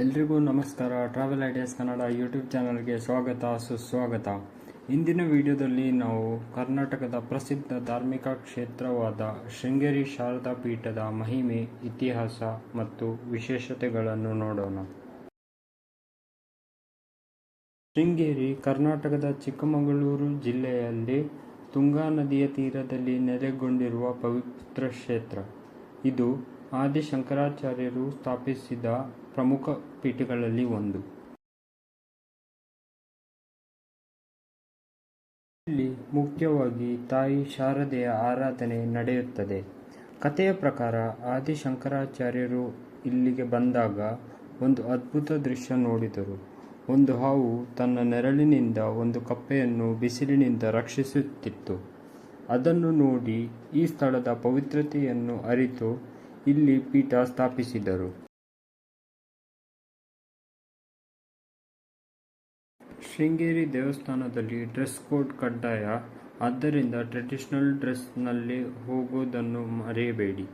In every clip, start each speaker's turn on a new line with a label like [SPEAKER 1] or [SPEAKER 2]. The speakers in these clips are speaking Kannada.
[SPEAKER 1] ಎಲ್ರಿಗೂ ನಮಸ್ಕಾರ. ಟ್ರಾವೆಲ್ ಐಡಿಯಾಸ್ ಕನ್ನಡ ಯೂಟ್ಯೂಬ್ ಚಾನಲ್ಗೆ ಸ್ವಾಗತ ಸುಸ್ವಾಗತ. ಇಂದಿನ ವಿಡಿಯೋದಲ್ಲಿ ನಾವು ಕರ್ನಾಟಕದ ಪ್ರಸಿದ್ಧ ಧಾರ್ಮಿಕ ಕ್ಷೇತ್ರವಾದ ಶೃಂಗೇರಿ ಶಾರದಾ ಪೀಠದ ಮಹಿಮೆ, ಇತಿಹಾಸ ಮತ್ತು ವಿಶೇಷತೆಗಳನ್ನು ನೋಡೋಣ. ಶೃಂಗೇರಿ ಕರ್ನಾಟಕದ ಚಿಕ್ಕಮಗಳೂರು ಜಿಲ್ಲೆಯಲ್ಲಿ ತುಂಗಾ ನದಿಯ ತೀರದಲ್ಲಿ ನೆಲೆಗೊಂಡಿರುವ ಪವಿತ್ರ ಕ್ಷೇತ್ರ. ಇದು ಆದಿ ಶಂಕರಾಚಾರ್ಯರು ಸ್ಥಾಪಿಸಿದ ಪ್ರಮುಖ ಪೀಠಗಳಲ್ಲಿ ಒಂದು. ಇಲ್ಲಿ ಮುಖ್ಯವಾಗಿ ತಾಯಿ ಶಾರದೆಯ ಆರಾಧನೆ ನಡೆಯುತ್ತದೆ. ಕಥೆಯ ಪ್ರಕಾರ ಆದಿ ಶಂಕರಾಚಾರ್ಯರು ಇಲ್ಲಿಗೆ ಬಂದಾಗ ಒಂದು ಅದ್ಭುತ ದೃಶ್ಯ ನೋಡಿದರು. ಒಂದು ಹಾವು ತನ್ನ ನೆರಳಿನಿಂದ ಒಂದು ಕಪ್ಪೆಯನ್ನು ಬಿಸಿಲಿನಿಂದ ರಕ್ಷಿಸುತ್ತಿತ್ತು. ಅದನ್ನು ನೋಡಿ ಈ ಸ್ಥಳದ ಪವಿತ್ರತೆಯನ್ನು ಅರಿತು ಇಲ್ಲಿ ಪೀಠ ಸ್ಥಾಪಿಸಿದರು. ಶೃಂಗೇರಿ ದೇವಸ್ಥಾನದಲ್ಲಿ ಡ್ರೆಸ್ ಕೋಡ್ ಕಡ್ಡಾಯ, ಆದ್ದರಿಂದ ಟ್ರೆಡಿಷನಲ್ ಡ್ರೆಸ್ನಲ್ಲಿ ಹೋಗುವುದನ್ನು ಮರೆಯಬೇಡಿ.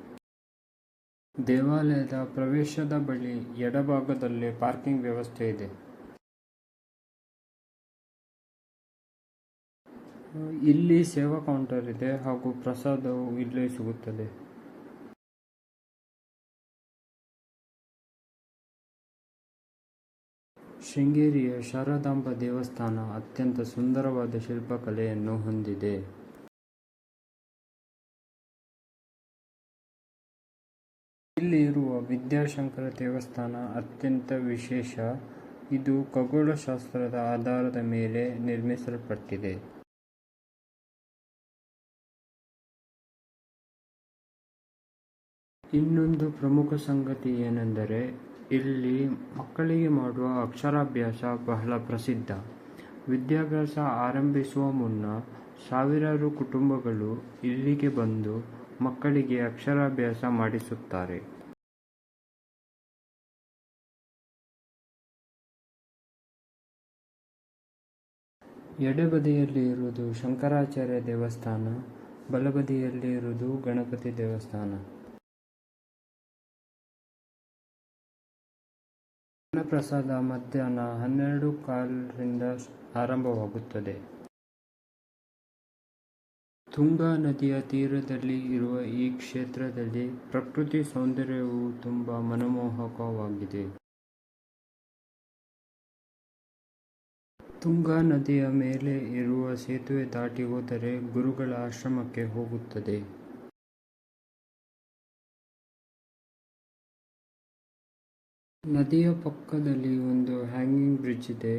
[SPEAKER 1] ದೇವಾಲಯದ ಪ್ರವೇಶದ ಬಳಿ ಎಡಭಾಗದಲ್ಲೇ ಪಾರ್ಕಿಂಗ್ ವ್ಯವಸ್ಥೆ ಇದೆ. ಇಲ್ಲಿ ಸೇವಾ ಕೌಂಟರ್ ಇದೆ ಹಾಗೂ ಪ್ರಸಾದವು ಇಲ್ಲೇ ಸಿಗುತ್ತದೆ. ಶೃಂಗೇರಿಯ ಶಾರದಾಂಬ ದೇವಸ್ಥಾನ ಅತ್ಯಂತ ಸುಂದರವಾದ ಶಿಲ್ಪಕಲೆಯನ್ನು ಹೊಂದಿದೆ. ಇಲ್ಲಿ ಇರುವ ವಿದ್ಯಾಶಂಕರ ದೇವಸ್ಥಾನ ಅತ್ಯಂತ ವಿಶೇಷ. ಇದು ಖಗೋಳಶಾಸ್ತ್ರದ ಆಧಾರದ ಮೇಲೆ ನಿರ್ಮಿಸಲ್ಪಟ್ಟಿದೆ. ಇನ್ನೊಂದು ಪ್ರಮುಖ ಸಂಗತಿ ಏನೆಂದರೆ ಇಲ್ಲಿ ಮಕ್ಕಳಿಗೆ ಮಾಡುವ ಅಕ್ಷರಾಭ್ಯಾಸ ಬಹಳ ಪ್ರಸಿದ್ಧ. ವಿದ್ಯಾಭ್ಯಾಸ ಆರಂಭಿಸುವ ಮುನ್ನ ಸಾವಿರಾರು ಕುಟುಂಬಗಳು ಇಲ್ಲಿಗೆ ಬಂದು ಮಕ್ಕಳಿಗೆ ಅಕ್ಷರಾಭ್ಯಾಸ ಮಾಡಿಸುತ್ತಾರೆ. ಎಡಬದಿಯಲ್ಲಿ ಇರುವುದು ಶಂಕರಾಚಾರ್ಯ ದೇವಸ್ಥಾನ, ಬಲಬದಿಯಲ್ಲಿ ಇರುವುದು ಗಣಪತಿ ದೇವಸ್ಥಾನ. ಅನ್ನಪ್ರಸಾದ ಮಧ್ಯಾಹ್ನ 12:15ರಿಂದ ಆರಂಭವಾಗುತ್ತದೆ. ತುಂಗಾ ನದಿಯ ತೀರದಲ್ಲಿ ಇರುವ ಈ ಕ್ಷೇತ್ರದಲ್ಲಿ ಪ್ರಕೃತಿ ಸೌಂದರ್ಯವು ತುಂಬಾ ಮನಮೋಹಕವಾಗಿದೆ. ತುಂಗಾ ನದಿಯ ಮೇಲೆ ಇರುವ ಸೇತುವೆ ದಾಟಿ ಹೋದರೆ ಗುರುಗಳ ಆಶ್ರಮಕ್ಕೆ ಹೋಗುತ್ತದೆ. ನದಿಯ ಪಕ್ಕದಲ್ಲಿ ಒಂದು ಹ್ಯಾಂಗಿಂಗ್ ಬ್ರಿಡ್ಜ್ ಇದೆ.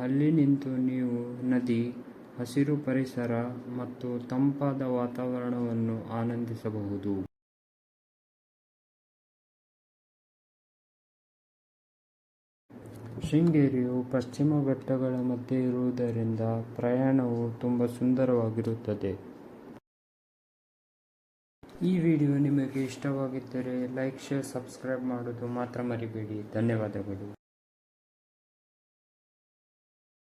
[SPEAKER 1] ಅಲ್ಲಿ ನಿಂತು ನೀವು ನದಿ, ಹಸಿರು ಪರಿಸರ ಮತ್ತು ತಂಪಾದ ವಾತಾವರಣವನ್ನು ಆನಂದಿಸಬಹುದು. ಶೃಂಗೇರಿಯು ಪಶ್ಚಿಮ ಘಟ್ಟಗಳ ಮಧ್ಯೆ ಇರುವುದರಿಂದ ಪ್ರಯಾಣವು ತುಂಬಾ ಸುಂದರವಾಗಿರುತ್ತದೆ. ಈ ವಿಡಿಯೋ ನಿಮಗೆ ಇಷ್ಟವಾಗಿದ್ದರೆ ಲೈಕ್, ಶೇರ್, ಸಬ್ಸ್ಕ್ರೈಬ್ ಮಾಡುವುದು ಮಾತ್ರ ಮರಿಬೇಡಿ. ಧನ್ಯವಾದಗಳು.